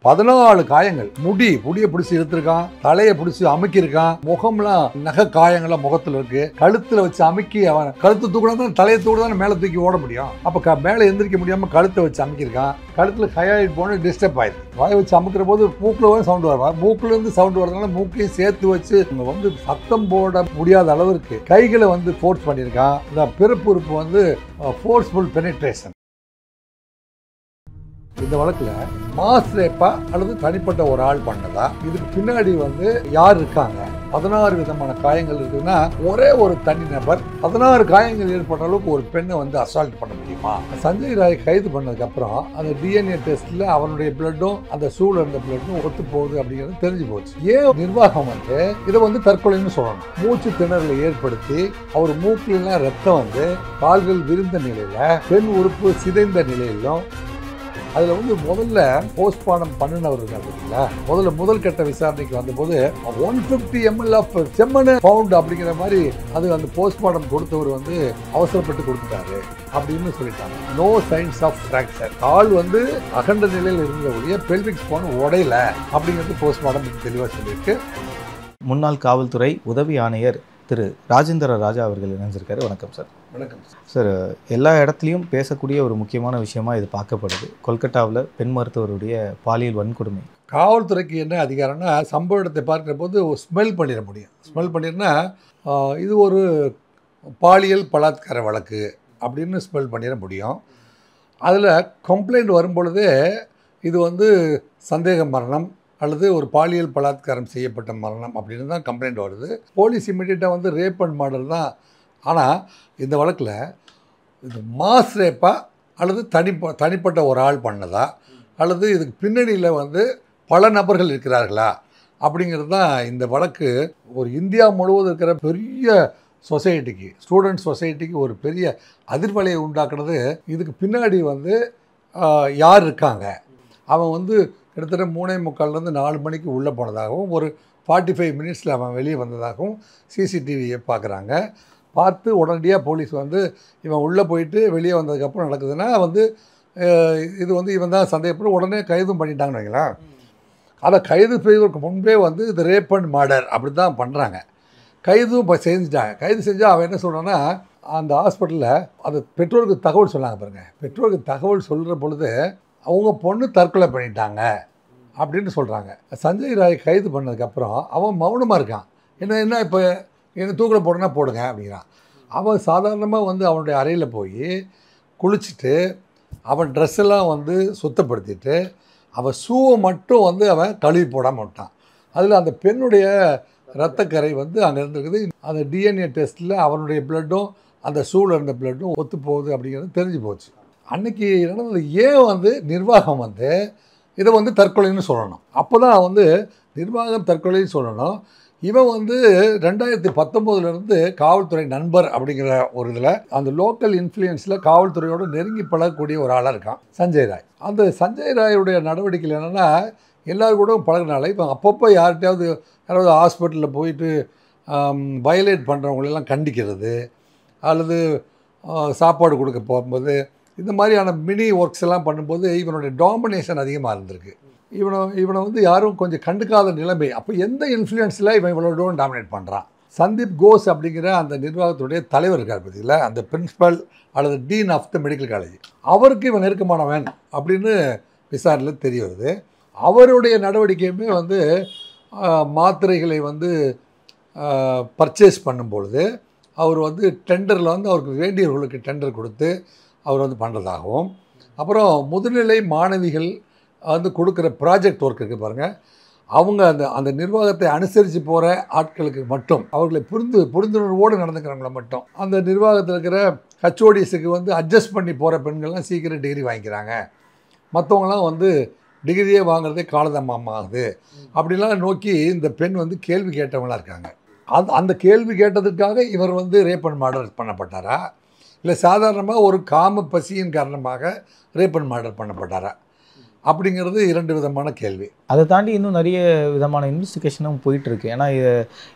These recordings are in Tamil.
14 காயங்கள். முடியை பிடிச்சி இழுத்துருக்கான், தலையை பிடிச்சி அமுக்கியிருக்கான், முகம்லாம் நகை காயங்கள்லாம் முகத்துல இருக்கு. கழுத்துல வச்சு அமுக்கி அவன் கழுத்து தூக்கினா தலையை தூக்கினா மேலே தூக்கி ஓட முடியும். அப்ப மேலே எந்திரிக்க முடியாம கழுத்தை வச்சு அமுக்கியிருக்கான். கழுத்துல ஹையாயிட் போன டிஸ்டர்ப் ஆயிடுது. வாயை வச்சு அமுக்கிற போது மூக்குல சவுண்ட் வருவா, மூக்குல இருந்து சவுண்ட் வரதுனால மூக்கையும் சேர்த்து வச்சு வந்து சத்தம் போட முடியாத அளவிற்கு கைகளை வந்து ஃபோர்ஸ் பண்ணியிருக்கான். இந்த பிறப்பு உறுப்பு வந்து ஃபோர்ஸ்ஃபுல் பெனிட்ரேஷன். இந்த வழக்குல மாஸ் ரேப்பா அல்லது தனிப்பட்ட ஒரு ஆள் பண்ணதா, இதுக்கு பின்னாடி வந்து யார் இருக்காங்க, 16 விதமான காயங்கள் இருக்குன்னா ஒரே ஒரு தனி நபர் 16 காயங்கள் ஏற்பட்ட அளவுக்கு ஒரு பெண்ணை வந்து அசால்ட் பண்ண முடியுமா? சஞ்சய் ராய் கைது பண்ணதுக்கு அப்புறம் அந்த டிஎன்ஏ டெஸ்ட்ல அவனுடைய பிளட்டும் அந்த சூழல் இருந்த பிளட்டும் ஒத்து போகுது அப்படிங்கிறது தெரிஞ்சு போச்சு. ஏன் நிர்வாகம் வந்து இதை வந்து தற்கொலைன்னு சொல்லணும்? மூச்சு திணறலை ஏற்படுத்தி அவர் மூக்குலாம் ரத்தம் வந்து கால்கள் விரிந்த நிலையில, பெண் உறுப்பு சிதைந்த நிலையிலும், அதில் வந்து முதல்ல போஸ்ட்மார்ட்டம் பண்ணினவர் இருக்காங்க. முதல் கட்ட விசாரணைக்கு வந்தபோது 150 ml ஆஃப் செம்மண் பவுண்ட் அப்படிங்கிற மாதிரி அது அந்த போஸ்ட்மார்ட்டம் கொடுத்தவர் வந்து அவசரப்பட்டு கொடுத்துட்டாரு அப்படின்னு சொல்லிட்டாங்க. No signs of fracture. கால் வந்து அகண்ட நிலையில் இருந்தவுடைய பெல்விக் ஸ்போன் உடையல அப்படிங்கிறது போஸ்ட்மார்ட்டம் தெளிவாக சொல்லியிருக்கு. முன்னாள் காவல்துறை உதவி ஆணையர் திரு ராஜேந்திர ராஜா அவர்கள் இணைஞ்சிருக்காரு. வணக்கம் சார். வணக்கம் சார். எல்லா இடத்துலையும் பேசக்கூடிய ஒரு முக்கியமான விஷயமா இது பார்க்கப்படுது. கொல்கட்டாவில் பெண் மருத்துவருடைய பாலியல் வன்கொடுமை. காவல்துறைக்கு என்ன அதிகாரம்னா, சம்பவ இடத்தை பார்க்குற போது ஸ்மெல் பண்ணிட முடியும். ஸ்மெல் பண்ணிருந்தா இது ஒரு பாலியல் பலாத்கார வழக்கு அப்படின்னு ஸ்மெல் பண்ணிட முடியும். அதில் கம்ப்ளைண்ட் வரும்பொழுதே இது வந்து சந்தேக மரணம் அல்லது ஒரு பாலியல் பலாத்காரம் செய்யப்பட்ட மரணம் அப்படின்னு தான் கம்ப்ளைண்ட் வருது. போலீஸ் இமீடியட்டாக வந்து ரேப் அண்ட் மர்டர் தான். ஆனால் இந்த வழக்கில் இது மாஸ் ரேப்பா அல்லது தனிப்பட்ட ஒரு ஆள் பண்ணதா, அல்லது இதுக்கு பின்னணியில் வந்து பல நபர்கள் இருக்கிறார்களா அப்படிங்கிறது தான் இந்த வழக்கு. ஒரு இந்தியா முழுவதும் இருக்கிற பெரிய சொசைட்டிக்கு, ஸ்டூடெண்ட் சொசைட்டிக்கு ஒரு பெரிய அதிர்வலையை உண்டாக்குறது. இதுக்கு பின்னாடி வந்து யார் இருக்காங்க, அவன் வந்து கிட்டத்தட்ட 3:45 4 மணிக்கு உள்ளே போனதாகவும் ஒரு 45 மினிட்ஸில் அவன் வெளியே வந்ததாகவும் சிசிடிவியை பார்க்குறாங்க. பார்த்து உடனடியாக போலீஸ் வந்து இவன் உள்ளே போயிட்டு வெளியே வந்ததுக்கப்புறம் நடக்குதுன்னா வந்து இது வந்து இவன் தான் சந்தேகப்பட்டு உடனே கைதும் பண்ணிட்டாங்கன்னு வைங்களேன். அதை கைது செய்வதற்கு முன்பே வந்து இது ரேப் அண்ட் மர்டர் அப்படி தான் பண்ணுறாங்க. கைதும் இப்போ செஞ்சுட்டாங்க. கைது செஞ்சால் அவன் என்ன சொல்கிறான்னா, அந்த ஹாஸ்பிட்டலில் அது பெற்றோருக்கு தகவல் சொன்னாங்க பாருங்கள். பெற்றோருக்கு தகவல் சொல்கிற பொழுது அவங்க பொண்ணு தற்கொலை பண்ணிட்டாங்க அப்படின்னு சொல்கிறாங்க. சஞ்சய் ராய் கைது பண்ணதுக்கப்புறம் அவன் மௌனமாக இருக்கான். என்ன இப்போ என்ன தூக்கில் போடுனா போடுங்க அப்படிங்கிறான். அவன் சாதாரணமாக வந்து அவனுடைய அறையில் போய் குளிச்சுட்டு அவன் ட்ரெஸ்ஸெல்லாம் வந்து சுத்தப்படுத்திட்டு அவன் ஷூவை மட்டும் வந்து அவன் கழுவி போடாமல் விட்டான். அதில் அந்த பெண்ணுடைய இரத்தக்கரை வந்து அங்கே இருந்திருக்குது. அந்த டிஎன்ஏ டெஸ்ட்டில் அவனுடைய பிளட்டும் அந்த ஷூவில் இருந்த பிளட்டும் ஒத்து போகுது அப்படிங்கிறது தெரிஞ்சு போச்சு. அன்றைக்கி நடந்தது. ஏன் வந்து நிர்வாகம் வந்து இதை வந்து தற்கொலைன்னு சொல்லணும்? அப்போ தான் வந்து நிர்வாகம் தற்கொலைன்னு சொல்லணும். இவன் வந்து 2019 காவல்துறை நண்பர் அப்படிங்கிற ஒரு இதில் அந்த லோக்கல் இன்ஃப்ளூயன்ஸில் காவல்துறையோடு நெருங்கி பழகக்கூடிய ஒரு ஆளாக இருக்கான் சஞ்சய் ராய். அந்த சஞ்சய் ராயுடைய நடவடிக்கைகள் என்னென்னா, எல்லோரும் கூட பழகினால இப்போ அப்பப்போ யாராவது ஹாஸ்பிட்டலில் போயிட்டு வயலேட் பண்ணுறவங்களெல்லாம் கண்டிக்கிறது, அல்லது சாப்பாடு கொடுக்க போகும்போது இந்த மாதிரியான மினி ஒர்க்ஸ் எல்லாம் பண்ணும்போது இவனுடைய டாமினேஷன் அதிகமாக இருந்திருக்கு. இவனை வந்து யாரும் கொஞ்சம் கண்டுக்காத நிலைமை. அப்போ எந்த இன்ஃப்ளூயன்ஸில் இவன் இவனோட டாமினேட் பண்ணுறான்? சந்தீப் கோஸ் அப்படிங்கிற அந்த நிர்வாகத்துடைய தலைவர் இருக்கார் பார்த்தீங்களா, அந்த பிரின்சிபல் அல்லது dean of the medical college, அவருக்கு இவன் நெருக்கமானவன் அப்படின்னு விசாரணையில் தெரிய வருது. அவருடைய நடவடிக்கையுமே வந்து மாத்திரைகளை வந்து பர்ச்சேஸ் பண்ணும்பொழுது அவர் வந்து டெண்டரில் வந்து அவருக்கு வேண்டியவர்களுக்கு டெண்டர் கொடுத்து அவர் வந்து பண்ணுறதாகவும், அப்புறம் முதுநிலை மாணவிகள் வந்து கொடுக்குற ப்ராஜெக்ட் ஒர்க் இருக்குது பாருங்கள், அவங்க அந்த நிர்வாகத்தை அனுசரித்து போகிற ஆட்களுக்கு மட்டும், அவர்களை புரிந்துணர்வோடு நடந்துக்கிறவங்கள மட்டும், அந்த நிர்வாகத்தில் இருக்கிற ஹச்ஓடிஸுக்கு வந்து அட்ஜஸ்ட் பண்ணி போகிற பெண்கள்லாம் சீக்கிரம் டிகிரி வாங்கிக்கிறாங்க, மற்றவங்களாம் வந்து டிகிரியே வாங்குறதே காலதாமமாகுது அப்படிலாம் நோக்கி இந்த பெண் வந்து கேள்வி கேட்டவங்களாக இருக்காங்க. அந்த கேள்வி கேட்டதுக்காக இவர் வந்து ரேப் அண்ட் மர்டர் பண்ணப்பட்டாரா, இல்லை சாதாரணமாக ஒரு காம பசியின் காரணமாக ரேப் அண்ட் மர்டர் பண்ணப்பட்டாரா அப்படிங்கிறது 2 விதமான கேள்வி. அதை தாண்டி இன்னும் நிறைய விதமான இன்வெஸ்டிகேஷனும் போயிட்டுருக்கு. ஏன்னா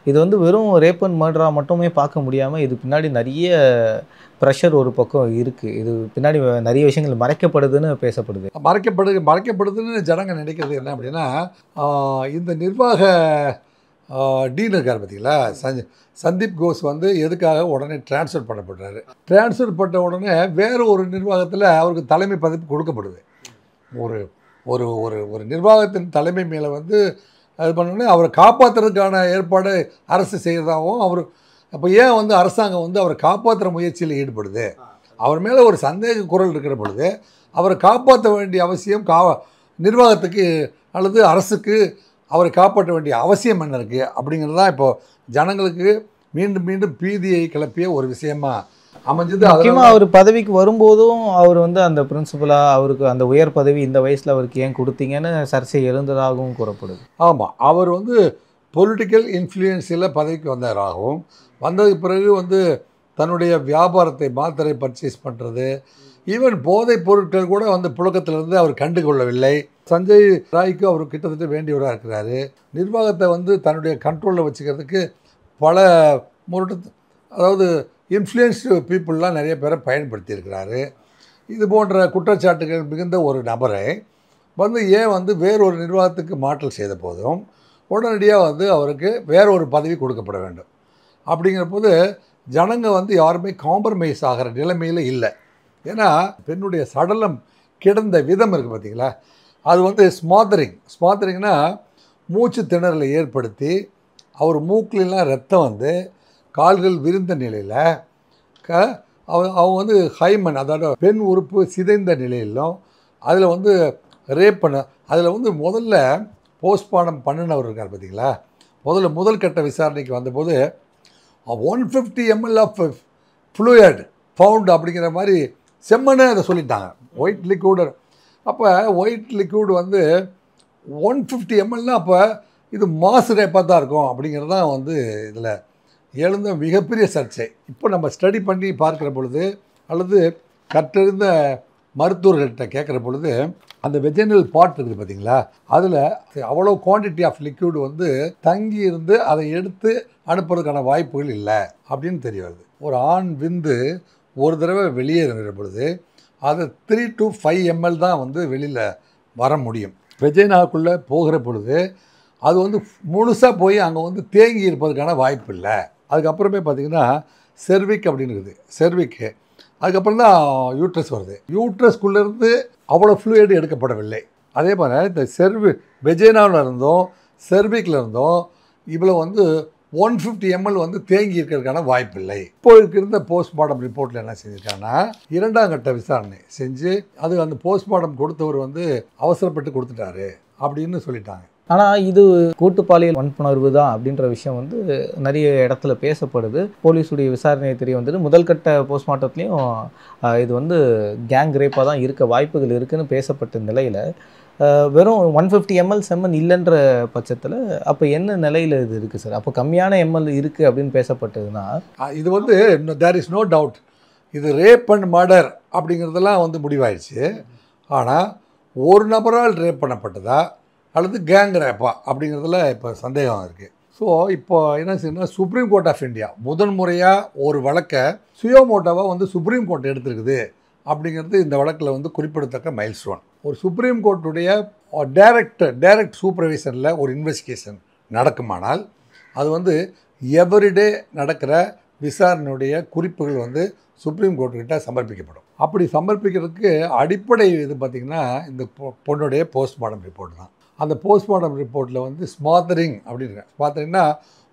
இது வந்து வெறும் ரேப் அண்ட் மர்டராக மட்டுமே பார்க்க முடியாமல் இது பின்னாடி நிறைய ப்ரெஷர் ஒரு பக்கம் இருக்குது. இது பின்னாடி நிறைய விஷயங்கள் மறைக்கப்படுதுன்னு பேசப்படுது. மறைக்கப்படுதுன்னு ஜனங்க நினைக்கிறது என்ன அப்படின்னா, இந்த நிர்வாக டீன் இருக்கார் பார்த்தீங்களா, சந்தீப் கோஸ் வந்து எதுக்காக உடனே ட்ரான்ஸ்ஃபர் பண்ணப்படுறாரு. ட்ரான்ஸ்ஃபர் பண்ண உடனே வேறு ஒரு நிர்வாகத்தில் அவருக்கு தலைமை பதவி கொடுக்கப்படுது. ஒரு ஒரு ஒரு ஒரு நிர்வாகத்தின் தலைமை மேலே வந்து அது பண்ணோடனே அவரை காப்பாற்றுறதுக்கான ஏற்பாடு அரசு செய்கிறதாகவும் அப்போ ஏன் வந்து அரசாங்கம் வந்து அவரை காப்பாற்றுற முயற்சியில் ஈடுபடுது? அவர் மேலே ஒரு சந்தேக குரல் இருக்கிற பொழுது அவரை காப்பாற்ற வேண்டிய அவசியம் நிர்வாகத்துக்கு அல்லது அரசுக்கு அவரை காப்பாற்ற வேண்டிய அவசியம் என்ன இருக்குது அப்படிங்கிறது தான் இப்போது ஜனங்களுக்கு மீண்டும் மீண்டும் பீதியை கிளப்பிய ஒரு விஷயமா அமைஞ்சது. முக்கியமாக அவர் பதவிக்கு வரும்போதும் அவர் வந்து அந்த பிரின்சிபலாக அவருக்கு அந்த உயர் பதவி இந்த வயசில் அவருக்கு ஏன் கொடுத்தீங்கன்னு சர்ச்சை எழுந்ததாகவும் கூறப்படுது. ஆமாம், அவர் வந்து பொலிட்டிக்கல் இன்ஃப்ளூயன்ஸில் பதவிக்கு வந்தவராகவும் வந்ததுக்கு பிறகு வந்து தன்னுடைய வியாபாரத்தை மாத்திரை பர்ச்சேஸ் பண்ணுறது, ஈவன் போதைப் பொருட்கள் கூட வந்து புழக்கத்திலிருந்து அவர் கண்டு கொள்ளவில்லை. சஞ்சய் ராய்க்கு அவர் கிட்டத்தட்ட வேண்டியவராக இருக்கிறாரு. நிர்வாகத்தை வந்து தன்னுடைய கண்ட்ரோலில் வச்சுக்கிறதுக்கு பல அதாவது இன்ஃப்ளூயன்ஸ்டு பீப்புளெலாம் நிறைய பேரை பயன்படுத்தியிருக்கிறாரு. இது போன்ற குற்றச்சாட்டுகள் மிகுந்த ஒரு நபரை வந்து ஏன் வந்து வேறொரு நிர்வாகத்துக்கு மாற்றல் செய்த போதும் உடனடியாக வந்து அவருக்கு வேறொரு பதவி கொடுக்கப்பட வேண்டும். அப்படிங்கிற போது ஜனங்க வந்து யாருமே காம்ப்ரமைஸ் ஆகிற நிலைமையில் இல்லை. ஏன்னா பெண்ணுடைய சடலம் கிடந்த விதம் இருக்குது பார்த்தீங்களா, அது வந்து ஸ்மாத்தரிங்னா மூச்சு திணறலை ஏற்படுத்தி அவர் மூக்கிலெலாம் ரத்தம் வந்து கால்கள் விரிந்த நிலையில் அவங்க வந்து ஹைமன், அதாவது பெண் உறுப்பு சிதைந்த நிலையிலும் அதில் வந்து ரேப் பண்ண, அதில் வந்து முதல்ல போஸ்ட்மார்ட்டம் பண்ணினவர் இருக்கார் பார்த்தீங்களா, முதல் கட்ட விசாரணைக்கு வந்தபோது 150 ml ஆஃப் ஃப்ளூயிட் ஃபவுண்ட் அப்படிங்கிற மாதிரி செம்மனே அதை சொல்லிட்டாங்க. White liquid. அப்போ ஒயிட் லிக்விட் வந்து 150 mlனா அப்போ இது மாசு ரேப்பாக தான் இருக்கும் அப்படிங்கிறது தான் வந்து இதில் எழுந்த மிகப்பெரிய சர்ச்சை. இப்போ நம்ம ஸ்டடி பண்ணி பார்க்குற பொழுது அல்லது கற்றறிந்த மருத்துவர்கள்ட்ட கேட்குற பொழுது அந்த வெஜினல் பார்ட் இருக்குது பார்த்தீங்களா, அதில் அவ்வளோ குவான்டிட்டி ஆஃப் லிக்விட் வந்து தங்கி இருந்து அதை எடுத்து அனுப்புறதுக்கான வாய்ப்புகள் இல்லை அப்படின்னு தெரிய வருது. ஒரு ஆண் விந்து ஒரு தடவை வெளியேறுகிற பொழுது அது 3 to 5 ml தான் வந்து வெளியில் வர முடியும். வெஜைனாக்குள்ளே போகிற பொழுது அது வந்து முழுசாக போய் அங்கே வந்து தேங்கி இருப்பதுக்கான வாய்ப்பு இல்லை. அதுக்கப்புறமே பார்த்திங்கன்னா செர்விக் அப்படின்னு இருக்குது, செர்விக்கு. அதுக்கப்புறம் தான் யூட்ரஸ் வருது. யூட்ரஸ்குள்ளேருந்து அவ்வளோ ஃப்ளூயிட் எடுக்கப்படவில்லை. அதே மாதிரி இந்த வெஜைனாவில் இருந்தும் செர்விக்கில் இருந்தும் இவ்வளோ வந்து 150 ml வந்து தேங்கி இருக்கிறதுக்கான வாய்ப்பு இல்லை. இப்போ இருந்த போஸ்ட்மார்ட்டம் ரிப்போர்ட்டில் என்ன செஞ்சுருக்காங்கன்னா 2ஆம் கட்ட விசாரணை செஞ்சு அது அந்த போஸ்ட்மார்ட்டம் கொடுத்தவர் வந்து அவசரப்பட்டு கொடுத்துட்டாரு அப்படின்னு சொல்லிட்டாங்க. ஆனால் இது கூட்டுப்பாலியல் வன்புணர்வு தான் அப்படின்ற விஷயம் வந்து நிறைய இடத்துல பேசப்படுது. போலீஸுடைய விசாரணை தெரிய வந்தது. முதல் கட்ட போஸ்ட்மார்ட்டத்துலேயும் இது வந்து கேங் ரேப்பாக தான் இருக்க வாய்ப்புகள் இருக்குதுன்னு பேசப்பட்ட நிலையில் வெறும் 150 ml செம்மன் இல்லைன்ற பட்சத்தில் அப்போ என்ன நிலையில் இது இருக்குது சார்? அப்போ கம்மியான எம்எல் இருக்குது அப்படின்னு பேசப்பட்டதுன்னா இது வந்து தேர் இஸ் நோ டவுட் இது ரேப் அண்ட் மர்டர் அப்படிங்கிறதெல்லாம் வந்து முடிவாயிடுச்சு. ஆனால் ஒரு நபரால் ரேப் பண்ணப்பட்டதா அல்லது கேங் ரேப்பா அப்படிங்கிறதுல இப்போ சந்தேகம் இருக்குது. ஸோ இப்போ என்ன செய்யணும்னா சுப்ரீம் கோர்ட் ஆஃப் இந்தியா முதன்முறையாக ஒரு வழக்கை சுயோமோட்டோவாக வந்து சுப்ரீம் கோர்ட் எடுத்திருக்குது அப்படிங்கிறது இந்த வழக்கில் வந்து குறிப்பிடத்தக்க மைல்ஸ்டோன். ஒரு சுப்ரீம் கோர்ட்டுடைய டைரக்ட் சூப்பர்வைசரில் ஒரு இன்வெஸ்டிகேஷன் நடக்குமானால் அது வந்து எவ்ரிடே நடக்கிற விசாரணையுடைய குறிப்புகள் வந்து சுப்ரீம் கோர்ட்டுக்கிட்ட சமர்ப்பிக்கப்படும். அப்படி சமர்ப்பிக்கிறதுக்கு அடிப்படை இது பார்த்திங்கன்னா இந்த பொண்ணுடைய போஸ்ட்மார்ட்டம் ரிப்போர்ட் தான். அந்த போஸ்ட்மார்ட்டம் ரிப்போர்ட்டில் வந்து ஸ்மாத்தரிங் அப்படின்னு, ஸ்மாத்தரிங்னா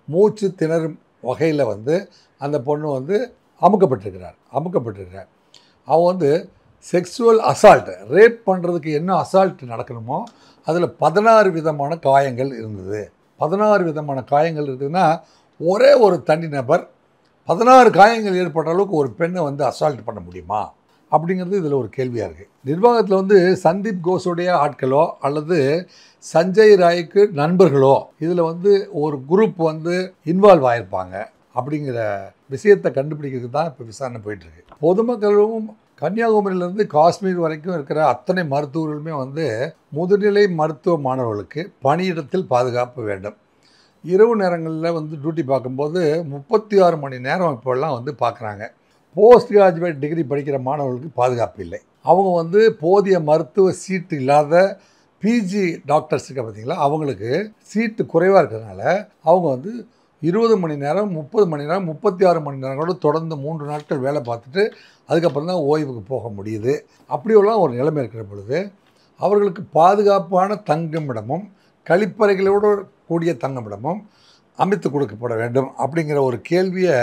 மூச்சு திணறும் வகையில் வந்து அந்த பொண்ணு வந்து அமுக்கப்பட்டிருக்கிறார். அவன் வந்து செக்ஸுவல் அசால்ட், ரேப் பண்ணுறதுக்கு என்ன அசால்ட் நடக்கணுமோ அதில் 16 விதமான காயங்கள் இருந்தது. 16 விதமான காயங்கள் இருக்குதுன்னா ஒரே ஒரு தனி நபர் 16 காயங்கள் ஏற்பட்ட அளவுக்கு ஒரு பெண்ணை வந்து அசால்ட் பண்ண முடியுமா அப்படிங்கிறது இதில் ஒரு கேள்வியாக இருக்குது. நிர்வாகத்தில் வந்து சந்தீப் கோஸுடைய ஆட்களோ அல்லது சஞ்சய் ராய்க்கு நண்பர்களோ இதில் வந்து ஒரு குரூப் வந்து இன்வால்வ் ஆகிருப்பாங்க அப்படிங்கிற விஷயத்தை கண்டுபிடிக்கிறதுக்கு தான் இப்போ விசாரணை போயிட்டுருக்கு. பொதுமக்களும் கன்னியாகுமரியிலேருந்து காஷ்மீர் வரைக்கும் இருக்கிற அத்தனை மருத்துவர்களுமே வந்து முதுநிலை மருத்துவ மாணவர்களுக்கு பணியிடத்தில் பாதுகாப்பு வேண்டும். இரவு நேரங்களில் வந்து டியூட்டி பார்க்கும்போது 36 மணி நேரம் இப்போல்லாம் வந்து பார்க்குறாங்க. போஸ்ட் கிராஜுவேட் டிகிரி படிக்கிற மாணவர்களுக்கு பாதுகாப்பு இல்லை. அவங்க வந்து போதிய மருத்துவ சீட்டு இல்லாத பிஜி டாக்டர்ஸ் இருக்க பார்த்தீங்களா, அவங்களுக்கு சீட்டு குறைவாக இருக்கிறதுனால அவங்க வந்து 20 மணி நேரம் 30 மணி நேரம் 36 மணி நேரம் கூட தொடர்ந்து 3 நாட்கள் வேலை பார்த்துட்டு அதுக்கப்புறம் தான் ஓய்வுக்கு போக முடியுது. அப்படியெல்லாம் ஒரு நிலைமை இருக்கிற பொழுது அவர்களுக்கு பாதுகாப்பான தங்குமிடமும் கழிப்பறைகளோடு கூடிய தங்குமிடமும் அமைத்து கொடுக்கப்பட வேண்டும் அப்படிங்கிற ஒரு கேள்வியை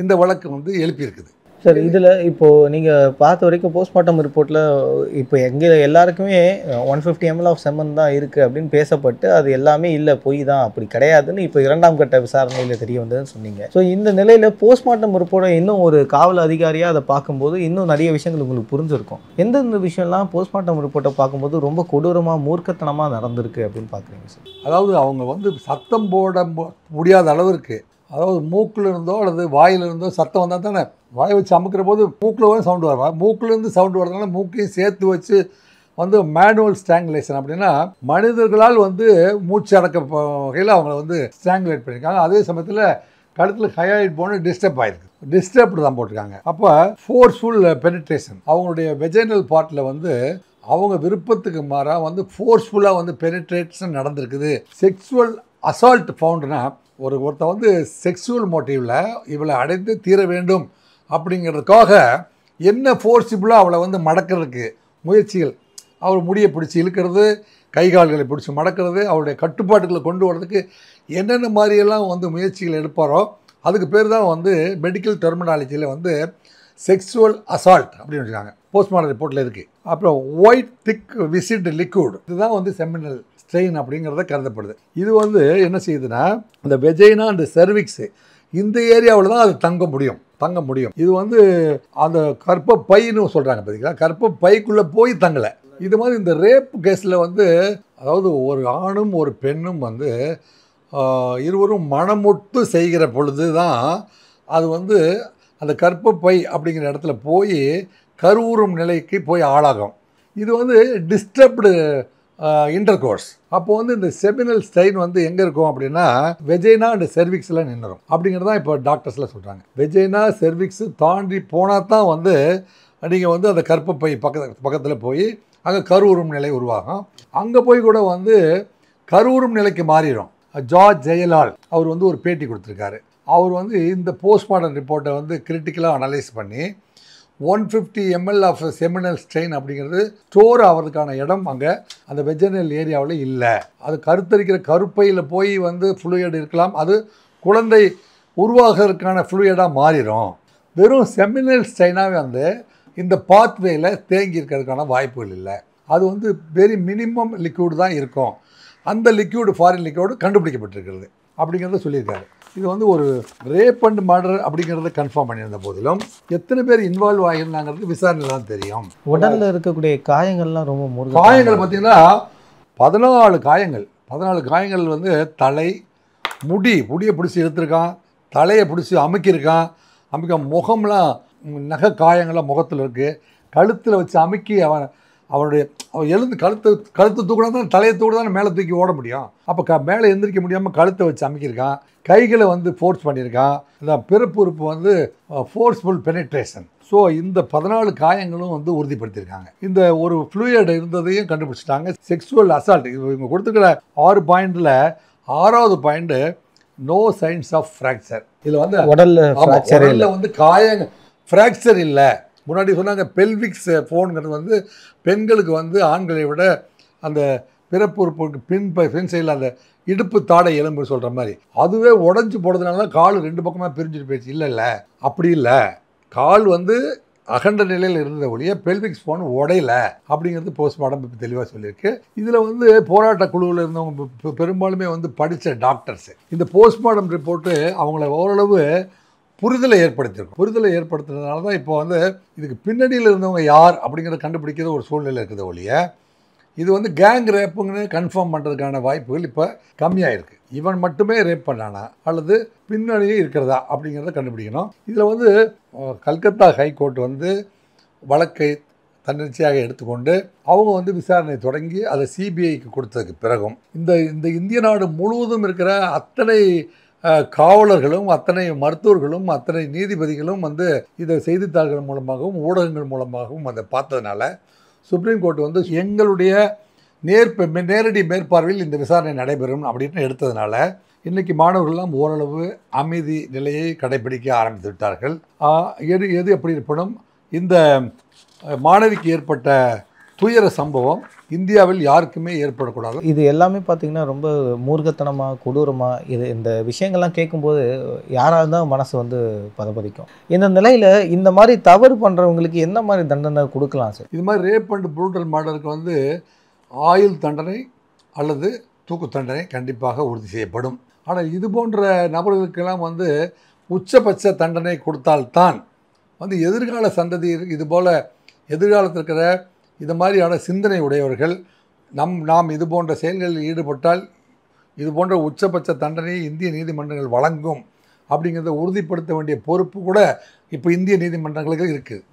இந்த வழக்கு வந்து எழுப்பியிருக்குது. சார், இதில் இப்போது நீங்கள் பார்த்த வரைக்கும் போஸ்ட்மார்ட்டம் ரிப்போர்ட்டில் இப்போ எல்லாருக்குமே 150 ml ஆஃப் செமன் தான் இருக்குது அப்படின்னு பேசப்பட்டு அது எல்லாமே இல்லை, பொய் தான், அப்படி கிடையாதுன்னு இப்போ 2ஆம் கட்ட விசாரணையில் தெரிய வந்ததுன்னு சொன்னீங்க. ஸோ இந்த நிலையில் போஸ்ட்மார்ட்டம் ரிப்போர்ட்டை இன்னும் ஒரு காவல் அதிகாரியாக அதை பார்க்கும்போது இன்னும் நிறைய விஷயங்கள் உங்களுக்கு புரிஞ்சிருக்கும். எந்தெந்த விஷயம்லாம் போஸ்ட்மார்ட்டம் ரிப்போர்ட்டை பார்க்கும்போது ரொம்ப கொடூரமாக மூர்க்கத்தனமாக நடந்திருக்கு அப்படின்னு பார்க்குறீங்க சார்? அதாவது அவங்க வந்து சத்தம் போட முடியாத அளவிற்கு, அதாவது மூக்கில் இருந்தோ அல்லது வாயில் இருந்தோ சத்தம் வந்தால் தானே, வாயை வச்சு அமுக்கிற போது மூக்கில் வந்து சவுண்டு வருவா, மூக்கிலேருந்து சவுண்டு வரதுனால மூக்கையும் சேர்த்து வச்சு வந்து மேனுவல் ஸ்ட்ராங்குலேஷன் அப்படின்னா மனிதர்களால் வந்து மூச்சு அடக்க வகையில் அவங்கள வந்து ஸ்ட்ராங்குலேட் பண்ணியிருக்காங்க. அதே சமயத்தில் கழுத்தில் ஹையாய்ட் போன டிஸ்டர்ப் ஆகிருக்கு, டிஸ்டர்ப்டு தான் போட்டிருக்காங்க. அப்போ ஃபோர்ஸ்ஃபுல் பெனிட்ரேஷன், அவங்களுடைய வெஜைனல் பார்ட்டில் வந்து அவங்க விருப்பத்துக்கு மாறாக வந்து ஃபோர்ஸ்ஃபுல்லாக வந்து பெனிட்ரேஷன் நடந்திருக்குது. செக்ஸுவல் அசால்ட் ஃபவுண்டுனா ஒருத்தர் வந்து செக்ஸுவல் மோட்டிவில் இவளை அடைந்து தீர வேண்டும் அப்படிங்கிறதுக்காக என்ன ஃபோர்ஸிபிளாக அவளை வந்து மடக்கிறதுக்கு முயற்சிகள், அவர் முடியை பிடிச்சி இழுக்கிறது, கை கால்களை பிடிச்சி மடக்கிறது, அவருடைய கட்டுப்பாட்டுகளை கொண்டு வரதுக்கு என்னென்ன மாதிரியெல்லாம் வந்து முயற்சிகள் எடுப்பாரோ அதுக்கு பேர் தான் வந்து மெடிக்கல் டெர்மினாலஜியில் வந்து செக்ஸுவல் அசால்ட் அப்படின்னு வச்சுருக்காங்க. போஸ்ட்மார்ட்டம் ரிப்போர்ட்டில் இருக்குது. அப்புறம் ஒயிட் திக் விசிட் லிக்விட், இதுதான் வந்து செமினல் ஸ்ட்ரெயின் அப்படிங்கிறத கருதப்படுது. இது வந்து என்ன செய்யுதுன்னா இந்த வெஜைனா அந்த செர்விக்ஸு இந்த ஏரியாவில் தான் அது தங்க முடியும். இது வந்து அந்த கர்ப்ப பைன்னு சொல்கிறாங்க பார்த்தீங்களா, கர்ப்ப பைக்குள்ளே போய் தங்கலை. இது மாதிரி இந்த ரேப் கேஸில் வந்து அதாவது ஒரு ஆணும் ஒரு பெண்ணும் வந்து இருவரும் மனமொட்டு செய்கிற பொழுது தான் அது வந்து அந்த கர்ப்ப பை அப்படிங்கிற இடத்துல போய் கருவுறும் நிலைக்கு போய் ஆளாகும். இது வந்து டிஸ்டர்ப்டு இன்டர்கோர்ஸ். அப்போ வந்து இந்த செமினல் ஸ்ட்ரெயின் வந்து எங்கே இருக்கும் அப்படின்னா வெஜைனா அண்ட் செர்விக்ஸில் நின்றுடும் அப்படிங்கிறது தான் இப்போ டாக்டர்ஸ்லாம் சொல்கிறாங்க. வெஜைனா செர்விக்ஸு தாண்டி போனால் தான் வந்து நீங்கள் வந்து அந்த கர்ப்பப்பை பக்கத்தில் போய் அங்கே கருவுறும் நிலை உருவாகும். அங்கே போய் கூட வந்து கருவுறும் நிலைக்கு மாறிடும். ஜார்ஜ் ஜெயலால் அவர் வந்து ஒரு பேட்டி கொடுத்துருக்காரு. அவர் வந்து இந்த போஸ்ட்மார்ட்டம் ரிப்போர்ட்டை வந்து கிரிட்டிக்கலாக அனலைஸ் பண்ணி 150 ml ஆஃப் செமினல் ஸ்ட்ரெயின் அப்படிங்கிறது ஸ்டோர் ஆகிறதுக்கான இடம் அங்கே அந்த வெஜைனல் ஏரியாவில் இல்லை. அது கருத்தரிக்கிற கருப்பையில் போய் வந்து ஃப்ளூயிட் இருக்கலாம், அது குழந்தை உருவாகிறதுக்கான ஃப்ளூயிடாக மாறிடும். வெறும் செமினல் ஸ்ட்ரெயினாகவே வந்து இந்த பாத்வேயில் தேங்கி இருக்கிறதுக்கான வாய்ப்புகள் இல்லை. அது வந்து வெரி மினிமம் லிக்விட் தான் இருக்கும். அந்த லிக்விட் ஃபாரின் லிக்விட் கண்டுபிடிக்கப்பட்டிருக்கிறது அப்படிங்கிறத சொல்லியிருக்காரு. இது வந்து ஒரு ரேப் அண்ட் மர்டர் அப்படிங்கிறத கன்ஃபார்ம் பண்ணியிருந்த போதிலும் எத்தனை பேர் இன்வால்வ் ஆகியிருந்தாங்கிறது விசாரணையில் தான் தெரியும். உடலில் இருக்கக்கூடிய காயங்கள்லாம் ரொம்ப காயங்கள் பார்த்தீங்கன்னா 14 காயங்கள் வந்து தலை, முடியை பிடிச்சி இழுத்துருக்கான், தலையை பிடிச்சி அமுக்க முகம்லாம் நகை காயங்கள்லாம் முகத்தில் இருக்குது. கழுத்தில் வச்சு அமுக்கி அவன் எழுந்து கழுத்து தூக்கினா தான் தலையை தூக்கினா தான் மேலே தூக்கி ஓட முடியும். அப்போ மேலே எந்திரிக்க முடியாமல் கழுத்தை வச்சு அமுக்கியிருக்கான். கைகளை வந்து ஃபோர்ஸ் பண்ணியிருக்கான். இந்த பிறப்பு உறுப்பு வந்து ஃபோர்ஸ்ஃபுல் பெனிட்ரேஷன். ஸோ இந்த 14 காயங்களும் வந்து உறுதிப்படுத்தியிருக்காங்க. இந்த ஒரு ஃப்ளூயிட் இருந்ததையும் கண்டுபிடிச்சிட்டாங்க. செக்ஸுவல் அசால்ட் இவங்க கொடுத்துக்கிற 6 பாயிண்டில் 6வது point no signs of fracture. இதில் வந்து உடலில் வந்து காயங்க ஃப்ராக்சர் இல்லை. முன்னாடி சொன்னாங்க பெல்விக்ஸ் ஃபோனுங்கிறது வந்து பெண்களுக்கு வந்து ஆண்களை விட அந்த பிறப்பு உறுப்புக்கு பின் சைடில் அந்த இடுப்பு தாடை எலும்பு சொல்கிற மாதிரி அதுவே உடஞ்சி போடுறதுனால தான் கால் 2 பக்கமாக பிரிஞ்சுட்டு போயிடுச்சு. இல்லை அப்படி இல்லை, கால் வந்து அகண்ட நிலையில் இருந்த ஒழிய பெல்விக்ஸ் ஃபோன் உடையல அப்படிங்கிறது போஸ்ட்மார்ட்டம் இப்போ தெளிவாக சொல்லியிருக்கு. இதில் வந்து போராட்ட குழுவில் இருந்தவங்க பெரும்பாலுமே வந்து படித்த டாக்டர்ஸு இந்த போஸ்ட்மார்ட்டம் ரிப்போர்ட்டு அவங்கள ஓரளவு புரிதலை ஏற்படுத்துறதுனால தான் இப்போ வந்து இதுக்கு பின்னணியில் இருந்தவங்க யார் அப்படிங்கிறத கண்டுபிடிக்கிற ஒரு சூழ்நிலை இருக்குது ஒழிய இது வந்து கேங் ரேப்புங்கன்னு கன்ஃபார்ம் பண்ணுறதுக்கான வாய்ப்புகள் இப்போ கம்மியாக இருக்குது. இவன் மட்டுமே ரேப் பண்ணானா அல்லது பின்னணியே இருக்கிறதா அப்படிங்கிறத கண்டுபிடிக்கணும். இதில் வந்து கல்கத்தா ஹைகோர்ட் வந்து வழக்கை தன்னிச்சையாக எடுத்துக்கொண்டு அவங்க வந்து விசாரணை தொடங்கி அதை சிபிஐக்கு கொடுத்ததுக்கு பிறகும் இந்த இந்த இந்திய நாடு முழுவதும் இருக்கிற அத்தனை காவலர்களும் அத்தனை மருத்துவர்களும் அத்தனை நீதிபதிகளும் வந்து இதை செய்தித்தாள்கள் மூலமாகவும் ஊடகங்கள் மூலமாகவும் அதை பார்த்ததுனால சுப்ரீம் கோர்ட் வந்து எங்களுடைய நேரடி மேற்பார்வையில் இந்த விசாரணை நடைபெறும் அப்படின்னு எடுத்ததுனால இன்றைக்கி மாணவர்கள்லாம் ஓரளவு அமைதி நிலையை கடைபிடிக்க ஆரம்பித்து விட்டார்கள். எது எப்படி இருப்பினும் இந்த மாணவிக்கு ஏற்பட்ட துயர சம்பவம் இந்தியாவில் யாருக்குமே ஏற்படக்கூடாது. இது எல்லாமே பார்த்திங்கன்னா ரொம்ப மூர்க்கத்தனமாக கொடூரமாக இந்த விஷயங்கள்லாம் கேட்கும்போது யாராக இருந்தால் மனசு வந்து பதப்பதிக்கும். இந்த நிலையில் இந்த மாதிரி தவறு பண்ணுறவங்களுக்கு என்ன மாதிரி தண்டனை கொடுக்கலாம் சார்? இது மாதிரி ரேப் அண்ட் ப்ரூட்டல் மர்டருக்கு வந்து ஆயுள் தண்டனை அல்லது தூக்கு தண்டனை கண்டிப்பாக உறுதி செய்யப்படும். ஆனால் இது போன்ற நபர்களுக்கெல்லாம் வந்து உச்சபட்ச தண்டனை கொடுத்தால்தான் வந்து எதிர்கால சந்ததி இதுபோல் எதிர்காலத்தில் இருக்கிற இது மாதிரியான சிந்தனை உடையவர்கள் நாம் இது போன்ற செயல்களில் ஈடுபட்டால் இது போன்ற உச்சபட்ச தண்டனையை இந்திய நீதிமன்றங்கள் வழங்கும் அப்படிங்கிறத உறுதிப்படுத்த வேண்டிய பொறுப்பு கூட இப்போ இந்திய நீதிமன்றங்களுக்கு இருக்குது.